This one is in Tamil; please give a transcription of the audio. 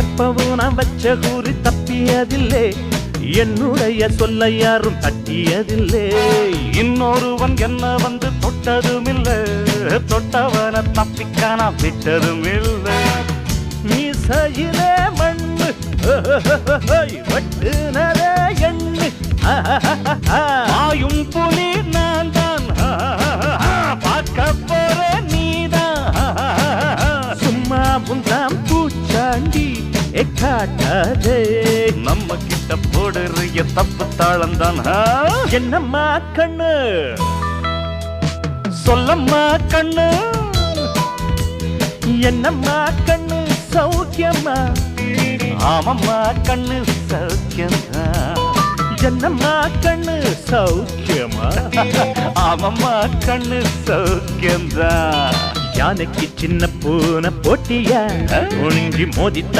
எப்பவும் நான் வச்ச கூறி தப்பியதில்லை, என்னுடைய சொல்ல யாரும் தட்டியதில்லை. இன்னொருவன் என்ன வந்து தொட்டதுமில்லை, தொட்டவன தப்பிக்கான விட்டதும் இல்லை. மீசையிலே மண்ணு வெட்டுனதே எண்ணு, ஆயும் புலி நான் தான், பார்க்க போற நீதான். சும்மா முந்தாம் பூச்சாண்டி காட்டாதே, நம்ம கிட்ட போடுறிய தப்பு தாளந்தான். என்னம்மா கண்ணு சொல்லம்மா கண்ணு, என்னம்மா கண்ணு சௌக்கியம்மா? ஆமம்மா கண்ணு சௌக்கியம்மா. என்னம்மா கண்ணு சௌக்கியமா? ஆமம்மா கண்ணு சௌக்கியம்தான். யானைக்கு சின்ன பூனை போட்டியா ஒழுங்கி மோதித்த